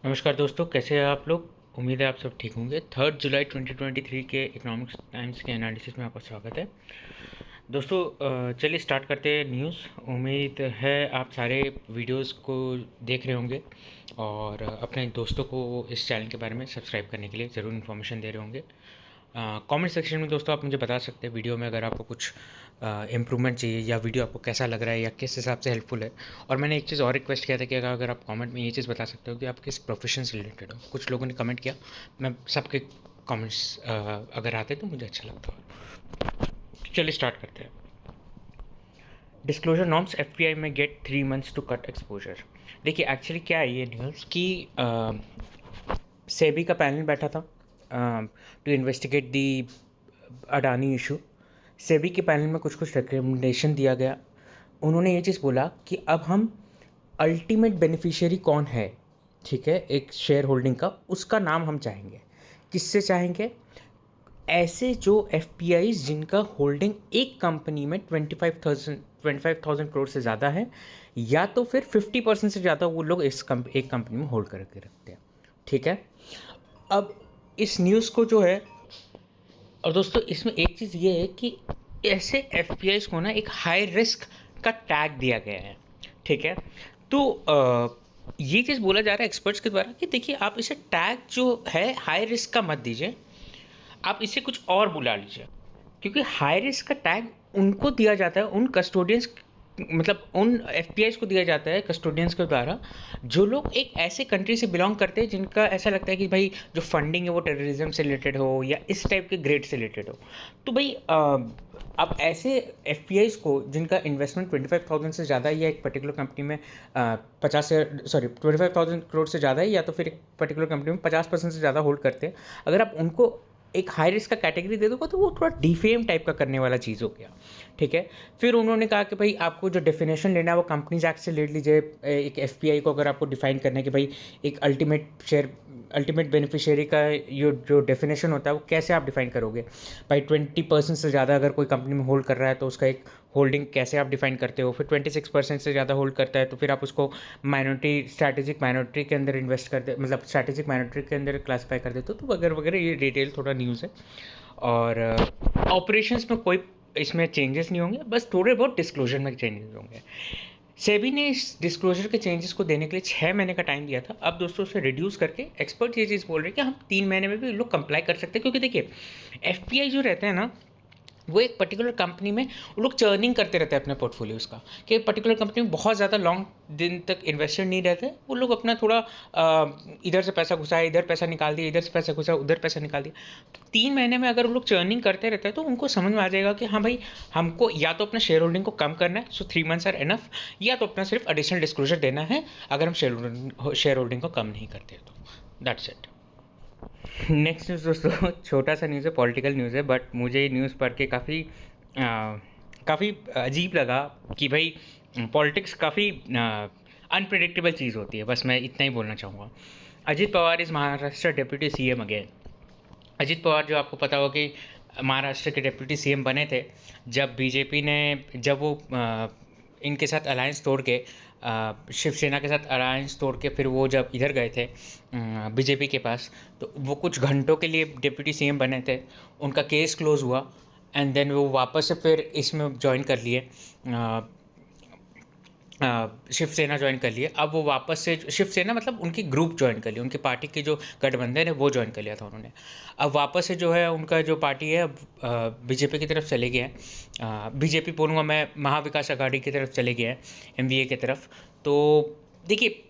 नमस्कार दोस्तों, कैसे हैं आप लोग। उम्मीद है आप सब ठीक होंगे। 3 जुलाई 2023 के इकोनॉमिक्स टाइम्स के एनालिसिस में आपका स्वागत है दोस्तों। चलिए स्टार्ट करते हैं न्यूज़। उम्मीद है आप सारे वीडियोस को देख रहे होंगे और अपने दोस्तों को इस चैनल के बारे में सब्सक्राइब करने के लिए ज़रूर इन्फॉर्मेशन दे रहे होंगे। कमेंट सेक्शन में दोस्तों आप मुझे बता सकते हैं वीडियो में अगर आपको कुछ इम्प्रूवमेंट चाहिए या वीडियो आपको कैसा लग रहा है या किस हिसाब से हेल्पफुल है। और मैंने एक चीज़ और रिक्वेस्ट किया था कि अगर आप कमेंट में ये चीज़ बता सकते हो कि आप किस प्रोफेशन से रिलेटेड हो। कुछ लोगों ने कमेंट किया, मैं सबके कमेंट्स अगर आते तो मुझे अच्छा लगता है। चलिए स्टार्ट करते हैं। डिस्क्लोजर नॉर्म्स एफपीआई में get 3 months to cut exposure. देखिए एक्चुअली क्या है ये न्यूज़ कि सेबी का पैनल बैठा था to investigate the Adani issue. SEBI के पैनल में कुछ कुछ रिकमेंडेशन दिया गया। उन्होंने ये चीज़ बोला कि अब हम अल्टीमेट बेनिफिशियरी कौन है, ठीक है, एक शेयर होल्डिंग का, उसका नाम हम चाहेंगे। किससे चाहेंगे? ऐसे जो एफ जिनका होल्डिंग एक कंपनी में 25,000 करोड़ से ज़्यादा है, या तो फिर 50% से ज़्यादा वो लोग एक कंपनी में होल्ड करके रखते हैं, ठीक है। अब इस न्यूज़ को जो है, और दोस्तों इसमें एक चीज़ ये है कि ऐसे एफ को ना एक हाई रिस्क का टैग दिया गया है, ठीक है। तो ये चीज़ बोला जा रहा है एक्सपर्ट्स के द्वारा कि देखिए आप इसे टैग जो है हाई रिस्क का मत दीजिए, आप इसे कुछ और बुला लीजिए। क्योंकि हाई रिस्क का टैग उनको दिया जाता है, उन कस्टोडियंस, मतलब उन एफ को दिया जाता है कस्टोडियंस के द्वारा, जो लोग एक ऐसे कंट्री से बिलोंग करते हैं जिनका ऐसा लगता है कि भाई जो फंडिंग है वो टेररिज्म से रिलेटेड हो या इस टाइप के ग्रेड से रिलेटेड हो। तो भाई अब ऐसे एफ को जिनका इन्वेस्टमेंट 25,000 से ज़्यादा है या एक पर्टिकुलर कंपनी में 25,000 करोड़ से ज़्यादा है, या तो फिर एक पर्टिकुलर कंपनी में 50% से ज़्यादा होल्ड करते हैं, अगर आप उनको एक हाई रिस्क का कैटेगरी दे दोगे तो वो थोड़ा डिफेम टाइप का करने वाला चीज़ हो गया, ठीक है। फिर उन्होंने कहा कि भाई आपको जो डेफिनेशन लेना है वो कंपनीज एक्ट से ले लीजिए। एक एफपीआई को अगर आपको डिफाइन करना है कि भाई एक अल्टीमेट बेनिफिशियरी का ये जो डेफिनेशन होता है वो कैसे आप डिफाइन करोगे। भाई 20% से ज़्यादा अगर कोई कंपनी में होल्ड कर रहा है तो उसका एक होल्डिंग कैसे आप डिफाइन करते हो। फिर 26% से ज़्यादा होल्ड करता है तो फिर आप उसको स्ट्रैटेजिक माइनॉरिटी के अंदर इन्वेस्ट करते, मतलब स्ट्रैटेजिक माइनॉरिटी के अंदर क्लासीफाई कर देते हो। तो वगैरह वगैरह ये डिटेल थोड़ा न्यूज़ है। और ऑपरेशंस में कोई इसमें चेंजेस नहीं होंगे, बस थोड़े बहुत डिस्क्लोजर में चेंजेस होंगे। सेबी ने इस डिस्क्लोजर के चेंजेस को देने के लिए 6 महीने का टाइम दिया था। अब दोस्तों उसे रिड्यूस करके एक्सपर्ट ये चीज़ बोल रहे हैं कि हम 3 महीने में भी लोग कंप्लाई कर सकते हैं। क्योंकि देखिए एफ जो रहते हैं ना, वो एक पर्टिकुलर कंपनी में वो लोग चर्निंग करते रहते हैं अपने पोर्टफोलियोज़ का, कि एक पर्टिकुलर कंपनी में बहुत ज़्यादा लॉन्ग दिन तक इन्वेस्टेड नहीं रहते। वो लोग अपना थोड़ा इधर से पैसा घुसाए, इधर पैसा निकाल दिया, इधर से पैसा घुसाया, उधर पैसा निकाल दिया। तो 3 महीने में अगर वो लोग चर्निंग करते रहते हैं तो उनको समझ में आ जाएगा कि हाँ भाई हमको या तो अपना शेयर होल्डिंग को कम करना है, सो 3 मंथ्स आर एनफ, या तो अपना सिर्फ एडिशनल डिस्क्लोजर देना है अगर हम शेयर होल्डिंग को कम नहीं करते। तो दैट्स इट। नेक्स्ट न्यूज़ दोस्तों छोटा सा न्यूज़ है, पॉलिटिकल न्यूज़ है, बट मुझे ये न्यूज़ पढ़ के काफ़ी अजीब लगा कि भाई पॉलिटिक्स काफ़ी अनप्रिडिक्टेबल चीज़ होती है। बस मैं इतना ही बोलना चाहूँगा। Ajit Pawar is Maharashtra deputy CM again. Ajit Pawar जो आपको पता हो कि महाराष्ट्र के डेप्यूटी सीएम बने थे जब बीजेपी ने, जब वो इनके साथ अलायंस तोड़ के, शिवसेना के साथ अलायंस तोड़ के फिर वो जब इधर गए थे बीजेपी के पास, तो वो कुछ घंटों के लिए डिप्टी सीएम बने थे। उनका केस क्लोज हुआ एंड देन वो वापस से फिर इसमें ज्वाइन कर लिए, शिवसेना ज्वाइन कर लिए। अब वो वापस से शिवसेना मतलब उनकी ग्रुप ज्वाइन कर लिया, उनकी पार्टी की जो गठबंधन है वो ज्वाइन कर लिया था उन्होंने। अब वापस से जो है उनका जो पार्टी है बीजेपी की तरफ चले गए हैं। बीजेपी बोलूँगा मैं, महाविकास अघाड़ी की तरफ चले गए हैं, एमवीए की तरफ। तो देखिए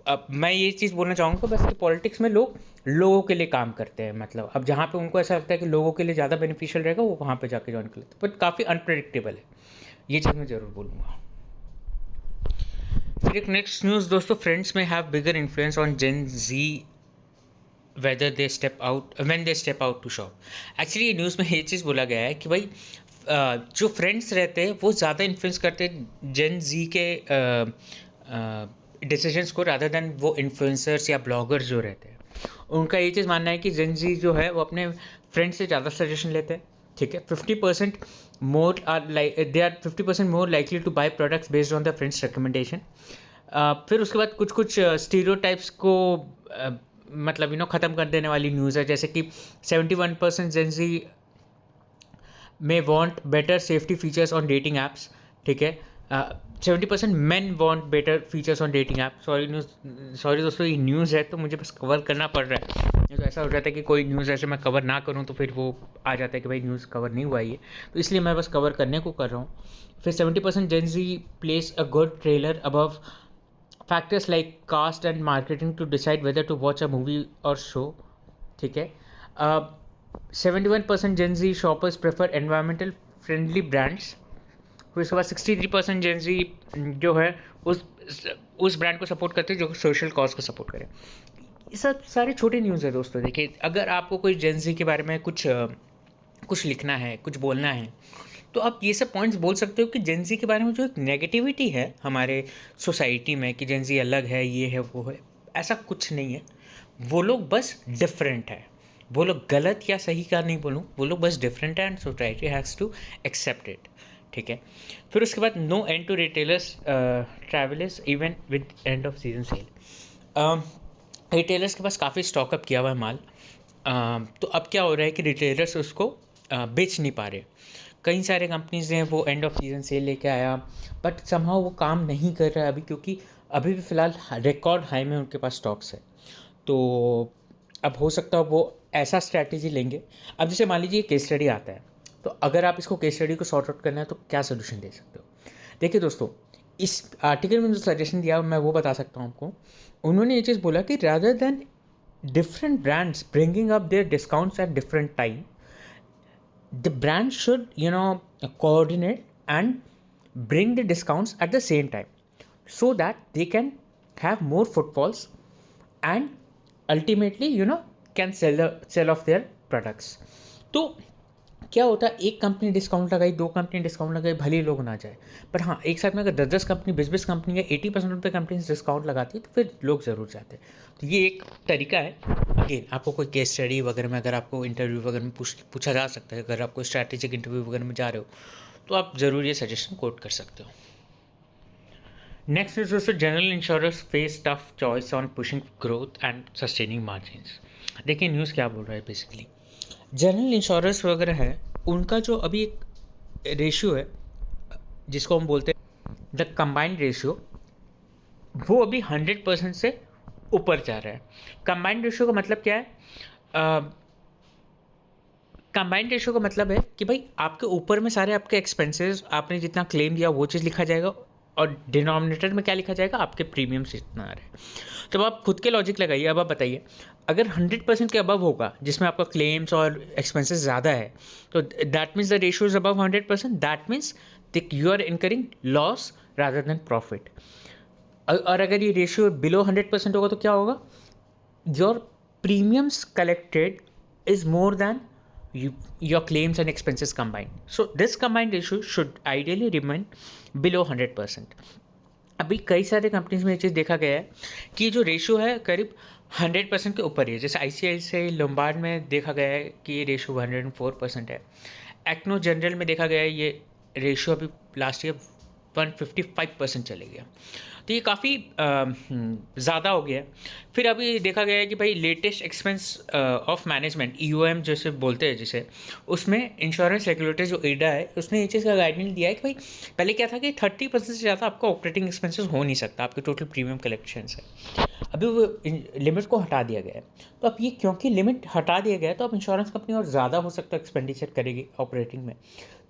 अब मैं ये चीज़ बोलना चाहूँगा बस कि पॉलिटिक्स में लोग लोगों के लिए काम करते हैं। मतलब अब जहाँ पे उनको ऐसा लगता है कि लोगों के लिए ज़्यादा बेनिफिशियल रहेगा वो वहाँ पे जाके ज्वाइन कर लेते हैं, बट काफ़ी अनप्रेडिक्टेबल है, ये चीज़ मैं ज़रूर बोलूँगा। फिर एक नेक्स्ट न्यूज़ दोस्तों, friends may have bigger influence on gen Z whether they step out when they step out to shop. Actually ये न्यूज़ में ये चीज़ बोला गया है कि भाई जो फ्रेंड्स रहते हैं वो ज़्यादा इन्फ्लुएंस करते हैं जेन जी के डिसीजंस को, रादर देन वो इन्फ्लुएंसर्स या ब्लॉगर्स जो रहते हैं। उनका ये चीज़ मानना है कि जेन जी जो है वो अपने फ्रेंड्स से ज़्यादा सजेशन लेते हैं, ठीक है। 50% more are like they are 50% more likely to buy products based on the friends recommendation. फिर उसके बाद कुछ कुछ स्टीरियोटाइप्स को मतलब ख़त्म कर देने वाली न्यूज़ है, जैसे कि 71% जेंजी में want better safety features on dating apps, ठीक है। 70% main want better features on dating app. Sorry दोस्तों, ये न्यूज़ है तो मुझे बस कवर करना पड़ रहा है, नहीं तो ऐसा हो जाता है कि कोई न्यूज़ ऐसे मैं कवर ना करूँ तो फिर वो आ जाता है कि भाई न्यूज़ कवर नहीं हुआ ये, तो इसलिए मैं बस कवर करने को कर रहा हूँ। फिर 70% gen Z place a good trailer above factors like cast and marketing to decide whether to watch a movie और शो, ठीक है। 71% gen Z shoppers prefer environmental friendly brands. फिर उसके बाद 63% जेंजी जो है उस ब्रांड को सपोर्ट करते हैं जो सोशल कॉज को सपोर्ट करे। ये सब सारे छोटे न्यूज़ है दोस्तों। देखिए, अगर आपको कोई जेंजी के बारे में कुछ लिखना है, कुछ बोलना है, तो आप ये सब पॉइंट्स बोल सकते हो कि जेंजी के बारे में जो एक नेगेटिविटी है हमारे सोसाइटी में कि जेंजी अलग है, ये है, वो है, ऐसा कुछ नहीं है। वो लोग बस डिफरेंट है। वो लोग गलत या सही का नहीं बोलूँ, वो लोग बस डिफरेंट है and society has to accept it, ठीक है। फिर उसके बाद no end to retailers travellers even with end of season sale. Retailers के पास काफ़ी स्टॉकअप किया हुआ है माल, तो अब क्या हो रहा है कि रिटेलर्स उसको बेच नहीं पा रहे। कई सारे कंपनीज हैं वो एंड ऑफ सीजन सेल लेके आया, बट समहाउ वो काम नहीं कर रहा है अभी, क्योंकि अभी भी फ़िलहाल रिकॉर्ड हाई में उनके पास स्टॉक्स है। तो अब हो सकता है वो ऐसा स्ट्रैटेजी लेंगे। अब जैसे मान लीजिए केस स्टडी आता है, तो अगर आप इसको केस स्टडी को सॉर्ट आउट करना है तो क्या सोल्यूशन दे सकते हो। देखिए दोस्तों, इस आर्टिकल में जो सजेशन दिया मैं वो बता सकता हूँ आपको। उन्होंने ये चीज़ बोला कि rather than different brands bringing up their discounts at different time, the brand should coordinate and bring the discounts at the same time so that they can have more footfalls and ultimately can sell off their products. तो क्या होता है, एक company discount लगाई, दो company discount लगाई, भले ही लोग ना जाए, पर हाँ एक साथ में अगर 10-10 कंपनी 20-20 कंपनी या 80% ऑफ द कंपनीज डिस्काउंट लगाती है तो फिर लोग ज़रूर जाते हैं। तो ये एक तरीका है। अगेन आपको कोई केस स्टडी वगैरह में, अगर आपको इंटरव्यू वगैरह में पूछा जा सकता है, अगर आप कोई स्ट्रैटेजिक इंटरव्यू वगैरह में जा रहे हो तो आप ज़रूर ये सजेशन कोट कर सकते हो। नेक्स्ट इज दोस्तों, general insurance face tough choice on pushing growth and sustaining margins. देखिए न्यूज़ क्या बोल रहा है, बेसिकली जनरल इंश्योरेंस वगैरह है, उनका जो अभी एक रेशियो है जिसको हम बोलते हैं द कंबाइंड रेशियो, वो अभी 100% से ऊपर जा रहा है। कंबाइंड रेशियो का मतलब क्या है? कंबाइंड रेशियो का मतलब है कि भाई आपके ऊपर में सारे आपके एक्सपेंसेस, आपने जितना क्लेम दिया वो चीज़ लिखा जाएगा, और डिनोमिनेटर में क्या लिखा जाएगा, आपके प्रीमियम्स जितना आ रहे हैं। तो आप खुद के लॉजिक लगाइए। अब आप बताइए, अगर 100% के अबव होगा जिसमें आपका क्लेम्स और एक्सपेंसेस ज़्यादा है, तो that means the ratio is above 100%, that means you are incurring loss rather than profit. और अगर ये रेशियो बिलो 100% होगा तो क्या होगा, your premiums collected is more than your claims and expenses combined. So this combined ratio should ideally remain below 100%. अभी कई सारे कंपनीज में ये चीज़ देखा गया है कि जो रेशियो है करीब 100% के ऊपर ही है। जैसे ICICI लोम्बार्ड में देखा गया है कि ये रेशियो 104% है। एक्नो जनरल में देखा गया है ये रेशियो अभी लास्ट ईयर 155% चले गया। तो ये काफ़ी ज़्यादा हो गया है। फिर अभी देखा गया है कि भाई latest expense of management EOM जैसे बोलते हैं जिसे, उसमें इंश्योरेंस रेगुलेटर जो IRDA है उसने ये चीज़ का गाइडलाइन दिया है कि भाई पहले क्या था कि 30% से ज़्यादा आपका ऑपरेटिंग एक्सपेंसेस हो नहीं सकता आपके टोटल प्रीमियम कलेक्शन से। अभी वो लिमिट को हटा दिया गया है। तो अब ये क्योंकि लिमिट हटा दिया गया है तो अब इंश्योरेंस कंपनी और ज़्यादा हो सकता है एक्सपेंडिचर करेगी ऑपरेटिंग में,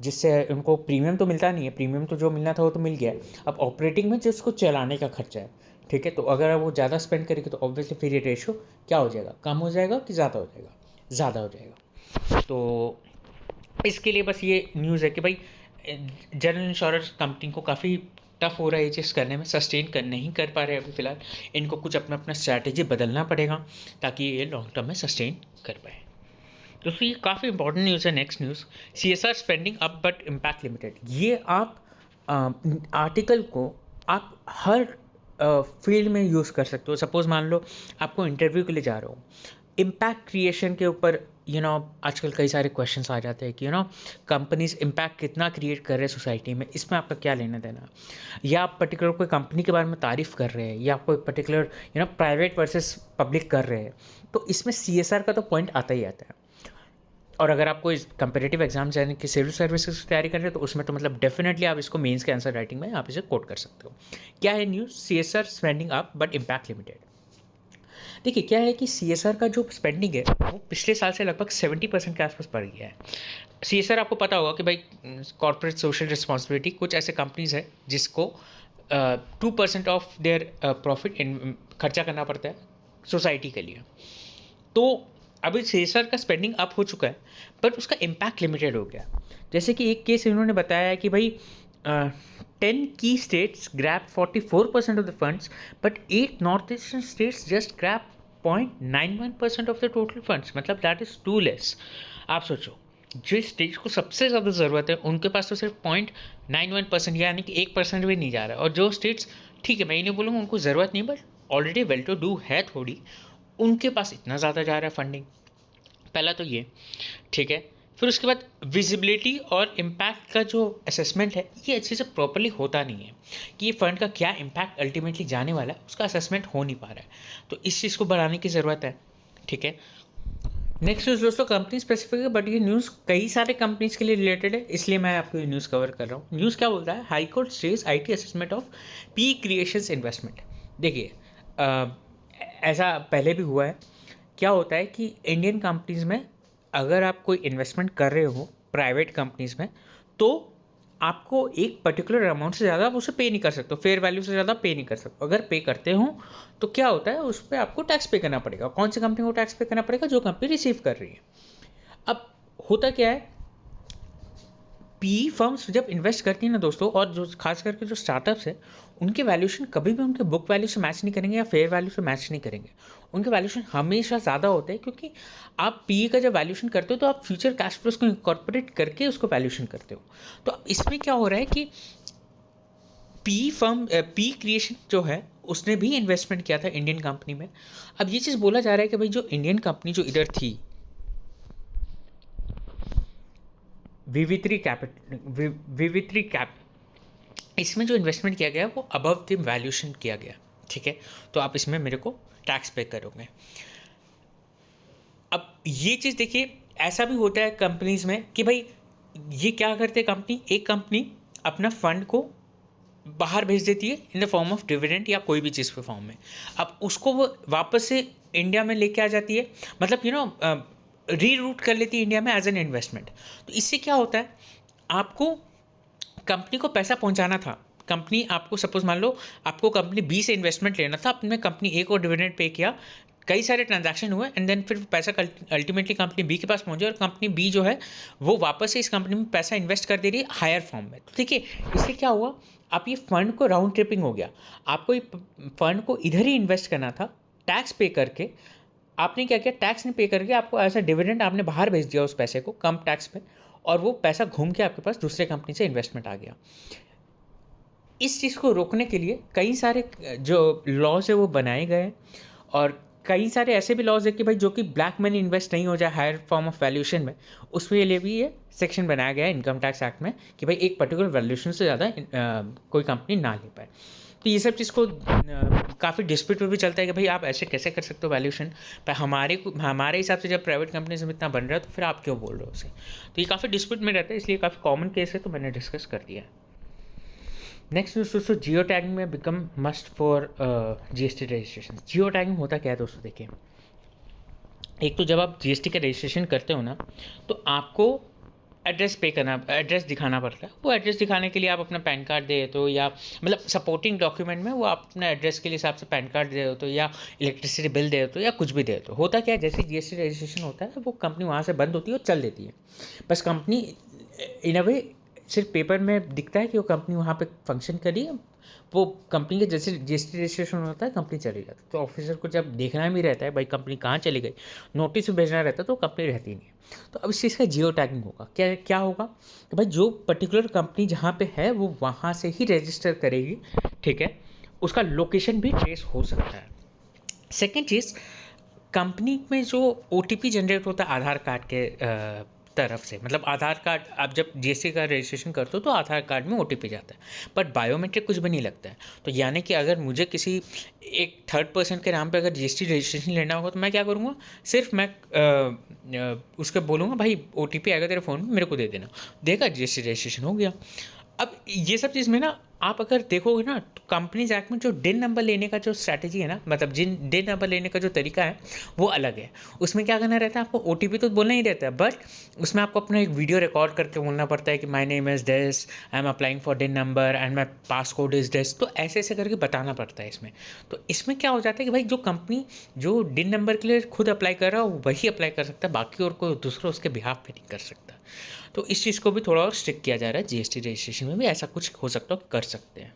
जिससे उनको प्रीमियम तो मिलता नहीं है, प्रीमियम तो जो मिलना था वो तो मिल गया है, अब ऑपरेटिंग में जिसको चलाने का खर्चा है, ठीक है। तो अगर वो ज़्यादा स्पेंड करेगी तो ऑब्वियसली फिर ये रेशो क्या हो जाएगा, कम हो जाएगा कि ज़्यादा हो जाएगा, ज़्यादा हो जाएगा। तो इसके लिए बस ये न्यूज़ है कि भाई जनरल इंश्योरेंस कंपनी को काफ़ी टफ हो रहा है ये चीज़ करने में, सस्टेन कर नहीं कर पा रहे अभी फ़िलहाल। इनको कुछ अपना अपना स्ट्रैटेजी बदलना पड़ेगा ताकि ये लॉन्ग टर्म में सस्टेन कर पाए। दोस्तों ये काफ़ी इंपॉर्टेंट न्यूज़ है। Next news, CSR spending up but impact limited. ये आप आर्टिकल को आप हर फील्ड में यूज़ कर सकते हो। सपोज़ मान लो आपको इंटरव्यू के लिए जा रहे हो, इम्पैक्ट क्रिएशन के ऊपर आजकल कई सारे क्वेश्चंस आ जाते हैं कि कंपनीज इम्पैक्ट कितना क्रिएट कर रहे हैं सोसाइटी में, इसमें आपका क्या लेना देना, या आप पर्टिकुलर कोई कंपनी के बारे में तारीफ़ कर रहे हैं, या कोई पर्टिकुलर प्राइवेट वर्सेस पब्लिक कर रहे हैं, तो इसमें CSR का तो पॉइंट आता ही आता है। और अगर आप कोई कंपेरेटिव एग्जाम यानी कि सिविल सर्विसेज की तैयारी कर रहे हैं, तो उसमें तो मतलब डेफिनेटली आप इसको मेंस के आंसर राइटिंग में आप इसे कोट कर सकते हो। क्या है news? CSR spending up but impact limited. देखिए क्या है कि CSR का जो स्पेंडिंग है वो पिछले साल से लगभग 70% के आसपास बढ़ गया है। CSR आपको पता होगा कि भाई कॉर्पोरेट सोशल रिस्पॉन्सिबिलिटी, कुछ ऐसे कंपनीज है जिसको 2% ऑफ देयर प्रॉफिट खर्चा करना पड़ता है सोसाइटी के लिए। तो अभी CSR का स्पेंडिंग अप हो चुका है, बट उसका इम्पैक्ट लिमिटेड हो गया। जैसे कि एक केस इन्होंने बताया है कि भाई 10 key states grab 44% of the funds, but 8 northeastern states just grab 0.91% of the total funds. मतलब that is too less. आप सोचो, जिस स्टेट्स को सबसे ज़्यादा ज़रूरत है उनके पास तो सिर्फ 0.91% यानी कि 1% भी नहीं जा रहा है। और जो स्टेट्स, ठीक है मैं ये नहीं बोलूँगा उनको ज़रूरत नहीं, but already well to do है थोड़ी, उनके पास इतना ज़्यादा जा रहा है फंडिंग। पहला तो ये, ठीक है। फिर उसके बाद विजिबिलिटी और इम्पैक्ट का जो असेसमेंट है ये अच्छे से प्रॉपरली होता नहीं है कि ये फंड का क्या इम्पैक्ट अल्टीमेटली जाने वाला है, उसका असेसमेंट हो नहीं पा रहा है। तो इस चीज़ को बढ़ाने की ज़रूरत है, ठीक है। नेक्स्ट न्यूज़ दोस्तों कंपनी स्पेसिफिक है, बट ये न्यूज़ कई सारे कंपनीज के लिए रिलेटेड है, इसलिए मैं आपको ये न्यूज़ कवर कर रहा हूँ। न्यूज़ क्या बोलता है? High court stage IT assessment of PE creations investment. देखिए ऐसा पहले भी हुआ है। क्या होता है कि इंडियन कंपनीज़ में अगर आप कोई इन्वेस्टमेंट कर रहे हो प्राइवेट कंपनीज़ में, तो आपको एक पर्टिकुलर अमाउंट से ज़्यादा आप उसे पे नहीं कर सकते, फेयर वैल्यू से ज़्यादा पे नहीं कर सकते। अगर पे करते हो तो क्या होता है, उस पर आपको टैक्स पे करना पड़ेगा। कौन सी कंपनी को टैक्स पे करना पड़ेगा? जो कंपनी रिसीव कर रही है। अब होता क्या है, PE फर्म्स जब इन्वेस्ट करती हैं ना दोस्तों, और जो खास करके जो स्टार्टअप्स है, उनके वैल्यूशन कभी भी उनके बुक वैल्यू से मैच नहीं करेंगे या फेयर वैल्यू से मैच नहीं करेंगे। उनके वैल्यूशन हमेशा ज़्यादा होते हैं, क्योंकि आप PE का जब वैल्यूशन करते हो तो आप फ्यूचर कैश फ्लोज को इंकॉर्पोरेट करके उसको वैल्यूशन करते हो। तो इसमें क्या हो रहा है कि PE क्रिएशन जो है उसने भी इन्वेस्टमेंट किया था इंडियन कंपनी में। अब ये चीज़ बोला जा रहा है कि भाई जो इंडियन कंपनी जो इधर थी, विवित्री कैप, इसमें जो इन्वेस्टमेंट किया गया वो अबव द वैल्यूशन किया गया, ठीक है। तो आप इसमें मेरे को टैक्स पे करोगे। अब ये चीज़ देखिए, ऐसा भी होता है कंपनीज़ में कि भाई ये क्या करते हैं, एक कंपनी अपना फंड को बाहर भेज देती है in the form of dividend या कोई भी चीज़ के फॉर्म में। अब उसको वो वापस से इंडिया में लेके आ जाती है, मतलब रीरूट कर लेती है इंडिया में एज एन इन्वेस्टमेंट। तो इससे क्या होता है, आपको कंपनी को पैसा पहुंचाना था। कंपनी आपको सपोज मान लो आपको कंपनी B से इन्वेस्टमेंट लेना था, आपने कंपनी A को डिविडेंड पे किया, कई सारे ट्रांजैक्शन हुए, एंड देन फिर पैसा अल्टीमेटली कंपनी B के पास पहुंचे, और कंपनी B जो है वो वापस से इस कंपनी में पैसा इन्वेस्ट कर दे रही है हायर फॉर्म में। तो देखिए इससे क्या हुआ, आप ये फंड को राउंड ट्रिपिंग हो गया। आपको ये फंड को इधर ही इन्वेस्ट करना था टैक्स पे करके, आपने क्या किया, टैक्स नहीं पे करके आपको ऐसा डिविडेंड आपने बाहर भेज दिया उस पैसे को कम टैक्स पे, और वो पैसा घूम के आपके पास दूसरे कंपनी से इन्वेस्टमेंट आ गया। इस चीज़ को रोकने के लिए कई सारे जो लॉज है वो बनाए गए, और कई सारे ऐसे भी लॉज है कि भाई जो कि ब्लैक मनी इन्वेस्ट नहीं हो जाए हायर फॉर्म ऑफ वैल्यूशन में, उसके लिए भी ये सेक्शन बनाया गया है इनकम टैक्स एक्ट में कि भाई एक पर्टिकुलर वैल्यूशन से ज़्यादा कोई कंपनी ना ले पाए। तो ये सब चीज़ को काफ़ी डिस्प्यूट में भी चलता है कि भाई आप ऐसे कैसे कर सकते हो वैल्यूशन, पर हमारे हिसाब से जब प्राइवेट कंपनी से इतना बन रहा है तो फिर आप क्यों बोल रहे हो उसे। तो ये काफ़ी डिस्प्यूट में रहता है, इसलिए काफ़ी कॉमन केस है, तो मैंने डिस्कस कर दिया है। नेक्स्ट न्यूज़ दोस्तों, जियो टैगिंग में become must for GST registration. Geo tagging होता क्या है दोस्तों, देखिए एक तो जब आप GST का रजिस्ट्रेशन करते हो ना, तो आपको एड्रेस दिखाना पड़ता है। वो एड्रेस दिखाने के लिए आप अपना पैन कार्ड दे देते हो, या मतलब सपोर्टिंग डॉक्यूमेंट में वो आप अपना एड्रेस के हिसाब से पैन कार्ड दे देते हो, या इलेक्ट्रिसिटी बिल दे देते हो, या कुछ भी दे देते हो। होता क्या है, जैसे GST रजिस्ट्रेशन होता है वो कंपनी वहाँ से बंद होती है और चल देती है। बस कंपनी इन अ वे सिर्फ पेपर में दिखता है कि वो कंपनी वहाँ पे फंक्शन करी है, वो कंपनी के जैसे GST रजिस्ट्रेशन होता है कंपनी चली जाती है। तो ऑफिसर को जब देखना भी रहता है भाई कंपनी कहाँ चली गई, नोटिस भी भेजना रहता है, तो कंपनी रहती नहीं है। तो अब इस चीज़ का जियो टैगिंग होगा। क्या होगा कि भाई जो पर्टिकुलर कंपनी जहाँ पे है वो वहाँ से ही रजिस्टर करेगी, ठीक है, उसका लोकेशन भी ट्रेस हो सकता है। सेकेंड चीज़, कंपनी में जो ओटीपी जनरेट होता है आधार कार्ड के तरफ से, मतलब आधार कार्ड आप जब जीएसटी का रजिस्ट्रेशन करते हो तो आधार कार्ड में ओटीपी जाता है, बट बायोमेट्रिक कुछ भी नहीं लगता है। तो यानी कि अगर मुझे किसी एक थर्ड पर्सन के नाम पे अगर जीएसटी रजिस्ट्रेशन लेना होगा तो मैं क्या करूँगा, सिर्फ मैं उसको बोलूँगा भाई ओटीपी आएगा तेरे फ़ोन में, मेरे को दे देना, देगा, जीएसटी रजिस्ट्रेशन हो गया। अब ये सब चीज़ में ना आप अगर देखोगे ना तो कंपनीज एक्ट में जो डिन नंबर लेने का जो स्ट्रैटेजी है ना, मतलब जिन डिन नंबर लेने का जो तरीका है वो अलग है। उसमें क्या करना रहता है, आपको ओटीपी तो बोलना ही रहता है, बट उसमें आपको अपना एक वीडियो रिकॉर्ड करके बोलना पड़ता है कि my name is this, I am applying for DIN number and my pass code is this. तो ऐसे ऐसे करके बताना पड़ता है इसमें। तो इसमें क्या हो जाता है कि भाई जो कंपनी जो डिन नंबर के लिए खुद अप्लाई कर रहा है वही अप्लाई कर सकता है, बाकी और कोई दूसरा उसके बिहाफ पे नहीं कर सकता। तो इस चीज़ को भी थोड़ा और स्ट्रिक्ट किया जा रहा है जीएसटी रजिस्ट्रेशन में भी, ऐसा कुछ हो सकता है कर सकते हैं।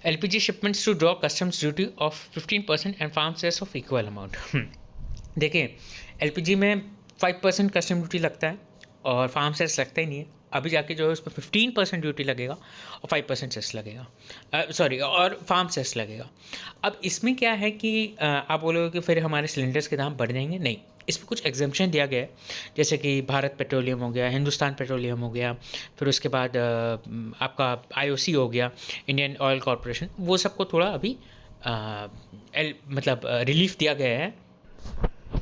LPG shipments to draw customs duty of 15% and farm cess of equal amount. देखिए एलपीजी में 5% कस्टम ड्यूटी लगता है और फार्म सेस लगता ही नहीं है। अभी जाके जो है उस पर 15% ड्यूटी लगेगा और 5% सेस लगेगा, सॉरी और फार्म सेस लगेगा। अब इसमें क्या है कि आप बोलोगे कि फिर हमारे सिलेंडर्स के दाम बढ़ जाएंगे, नहीं, इसमें कुछ एग्जम्पशन दिया गया है, जैसे कि भारत पेट्रोलियम हो गया, हिंदुस्तान पेट्रोलियम हो गया, फिर उसके बाद आपका आईओसी हो गया, इंडियन ऑयल कॉरपोरेशन, वो सबको थोड़ा अभी मतलब रिलीफ दिया गया है।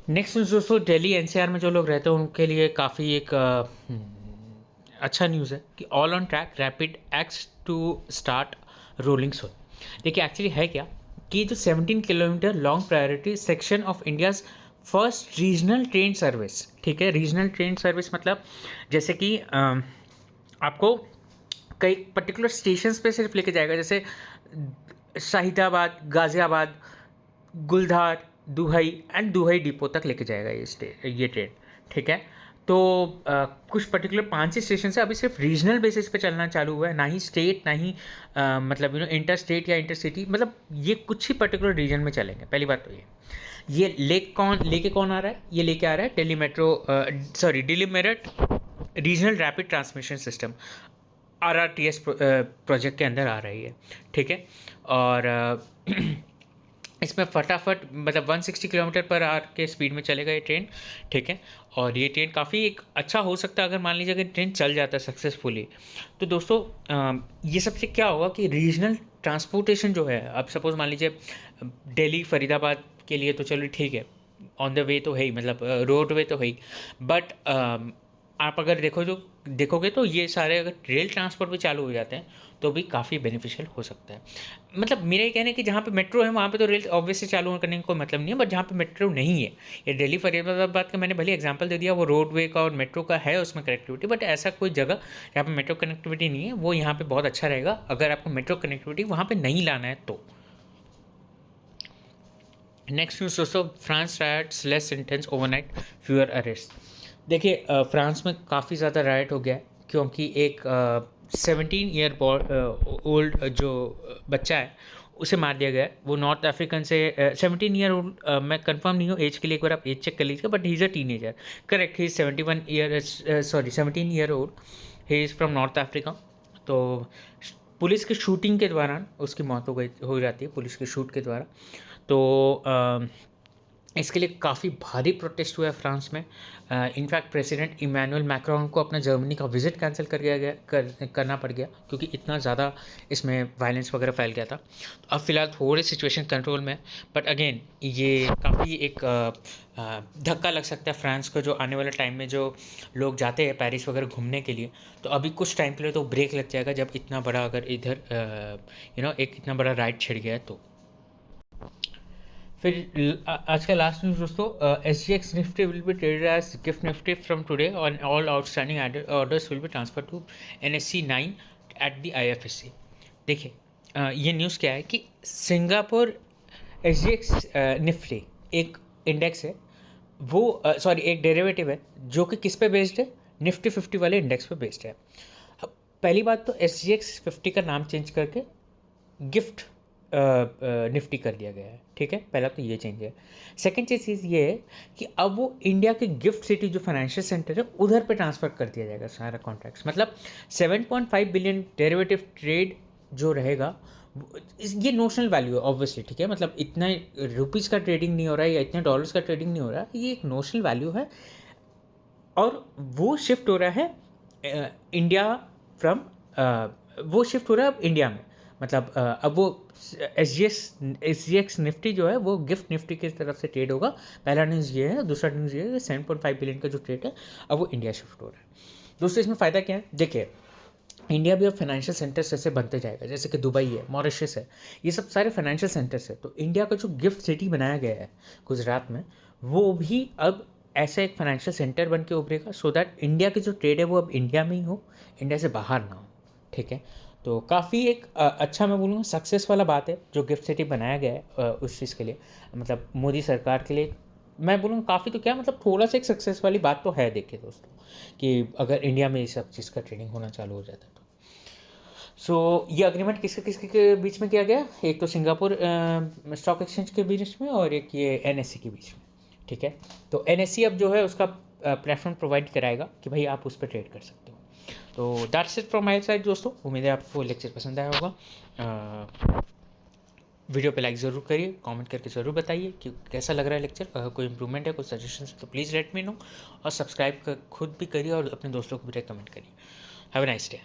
नेक्स्ट न्यूज़ दोस्तों, दिल्ली एनसीआर में जो लोग रहते हैं उनके लिए काफ़ी एक अच्छा न्यूज़ है कि all on track RapidX to start rolling soon. देखिए एक्चुअली है क्या कि जो 17 kilometre long priority section of India's first regional train service, ठीक है, रीजनल ट्रेन सर्विस मतलब जैसे कि आपको कई पर्टिकुलर स्टेशंस पे सिर्फ लेके जाएगा, जैसे शाहिदाबाद, गाज़ियाबाद, गुलधार, दुहई एंड दुहई डिपो तक लेके जाएगा ये ट्रेन, ठीक है। तो कुछ पर्टिकुलर 5 स्टेशन से अभी सिर्फ रीजनल बेसिस पे चलना चालू हुआ है, ना ही स्टेट, ना ही मतलब इंटर स्टेट या इंटर सिटी, मतलब ये कुछ ही पर्टिकुलर रीजन में चलेंगे। पहली बात तो ये लेके कौन आ रहा है, ये लेके आ रहा है Delhi Meerut regional rapid transmission system, RRTS project के अंदर आ रही है, ठीक है। और इसमें फटाफट मतलब 160 किलोमीटर पर आवर के स्पीड में चलेगा ये ट्रेन, ठीक है। और ये ट्रेन काफ़ी एक अच्छा हो सकता है अगर मान लीजिए अगर ट्रेन चल जाता है सक्सेसफुली। तो दोस्तों ये सबसे क्या होगा कि रीजनल ट्रांसपोर्टेशन जो है, अब सपोज़ मान लीजिए दिल्ली फरीदाबाद के लिए तो चलो ठीक है, ऑन द वे तो है ही, मतलब रोड वे तो है ही, बट आप अगर देखोगे तो ये सारे अगर रेल ट्रांसपोर्ट भी चालू हो जाते हैं तो भी काफ़ी बेनिफिशियल हो सकता है। मतलब मेरा ये कहना है कि जहाँ पे मेट्रो है वहाँ पे तो रेल ऑब्वियसली चालू करने का कोई मतलब नहीं है, बट जहाँ पे मेट्रो नहीं है, ये दिल्ली फरीदाबाद का मैंने भले एग्जांपल दे दिया, वो रोडवे का और मेट्रो का है उसमें कनेक्टिविटी, बट ऐसा कोई जगह जहाँ पे मेट्रो कनेक्टिविटी नहीं है वो यहाँ पर बहुत अच्छा रहेगा अगर आपको मेट्रो कनेक्टिविटी वहाँ पर नहीं लाना है तो। नेक्स्ट न्यूज़ दोस्तों, France rights less intense overnight, fewer arrest. देखिए फ्रांस में काफ़ी ज़्यादा राइट हो गया है क्योंकि एक 17 ईयर ओल्ड जो बच्चा है उसे मार दिया गया है। वो नॉर्थ अफ्रीकन से 17 ईयर ओल्ड, मैं कंफर्म नहीं हूँ एज के लिए, एक बार आप एज चेक कर लीजिए, but he is a teenager, correct, he is 17 year old, he is from north Africa. तो पुलिस की शूटिंग के दौरान उसकी मौत हो जाती है पुलिस के शूट के द्वारा। तो इसके लिए काफ़ी भारी प्रोटेस्ट हुआ है फ्रांस में। इनफैक्ट प्रेसिडेंट इमैनुअल मैक्रोन को अपना जर्मनी का विज़िट कैंसिल करना पड़ गया क्योंकि इतना ज़्यादा इसमें वायलेंस वगैरह फैल गया था। तो अब फिलहाल थोड़ी सिचुएशन कंट्रोल में, बट अगेन ये काफ़ी एक धक्का लग सकता है फ्रांस को, जो आने वाले टाइम में जो लोग जाते हैं पेरिस वगैरह घूमने के लिए, तो अभी कुछ टाइम के लिए तो ब्रेक लग जाएगा जब इतना बड़ा अगर इधर एक इतना बड़ा राइट छिड़ गया है तो। फिर आज का लास्ट न्यूज़ दोस्तों, SGX Nifty will be traded as GIFT Nifty from today और all outstanding orders will be transfer to NSE 9 at the IFSC। देखिए ये न्यूज़ क्या है कि सिंगापुर SGX निफ्टी एक इंडेक्स है, वो एक डेरिवेटिव है जो कि किस पे बेस्ड है, निफ्टी 50 वाले इंडेक्स पे बेस्ड है। अब पहली बात तो SGX 50 का नाम चेंज करके गिफ्ट निफ्टी कर दिया गया है, ठीक है, पहला तो ये चेंज है। सेकंड चीज़ ये है कि अब वो इंडिया के गिफ्ट सिटी जो फाइनेंशियल सेंटर है उधर पे ट्रांसफ़र कर दिया जाएगा सारा कॉन्ट्रैक्ट्स, मतलब 7.5 बिलियन डेरिवेटिव ट्रेड जो रहेगा ये नोशनल वैल्यू है ऑब्वियसली, ठीक है, मतलब इतना रुपीज़ का ट्रेडिंग नहीं हो रहा है या इतने डॉलर्स का ट्रेडिंग नहीं हो रहा है, ये एक नोशनल वैल्यू है। और वो शिफ्ट हो रहा है इंडिया फ्रॉम, वो शिफ्ट हो रहा है अब इंडिया में, मतलब अब वो SGX निफ्टी जो है वो गिफ्ट निफ्टी की तरफ से ट्रेड होगा। पहला न्यूज़ ये है, दूसरा न्यूज़ ये है 7.5 बिलियन का जो ट्रेड है अब वो इंडिया शिफ्ट हो रहा है। दोस्तों इसमें फ़ायदा क्या है, देखिए इंडिया भी अब फाइनेंशियल सेंटर्स जैसे बनते जाएगा, जैसे कि दुबई है, मॉरिशस है, ये सब सारे फाइनेंशियल सेंटर्स है। तो इंडिया का जो गिफ्ट सिटी बनाया गया है गुजरात में, वो भी अब ऐसा एक फाइनेंशियल सेंटर बन के उभरेगा, सो दैट इंडिया की जो ट्रेड है वो अब इंडिया में ही हो, इंडिया से बाहर ना हो, ठीक है। तो काफ़ी एक अच्छा मैं बोलूँगा सक्सेस वाला बात है जो गिफ्ट सिटी बनाया गया है उस चीज़ के लिए, मतलब मोदी सरकार के लिए मैं बोलूँगा काफ़ी, तो क्या मतलब थोड़ा सा एक सक्सेस वाली बात तो है। देखिए दोस्तों कि अगर इंडिया में ये सब चीज़ का ट्रेडिंग होना चालू हो जाता है तो सो ये अग्रीमेंट किसके किसके के बीच में किया गया, एक तो सिंगापुर स्टॉक एक्सचेंज के बीच में और एक ये NSE के बीच में, ठीक है। तो NSE अब जो है उसका प्लेटफॉर्म प्रोवाइड कराएगा कि भाई आप उस पर ट्रेड कर सकते हो। तो that's it from my side दोस्तों, उम्मीद है आपको लेक्चर पसंद आया होगा। वीडियो पे लाइक ज़रूर करिए, कमेंट करके ज़रूर बताइए कि कैसा लग रहा है लेक्चर, अगर कोई इंप्रूवमेंट है, कोई सजेशन है तो प्लीज़ लेट मी नो, और सब्सक्राइब खुद भी करिए और अपने दोस्तों को भी रेकमेंड करिए। Have a nice day.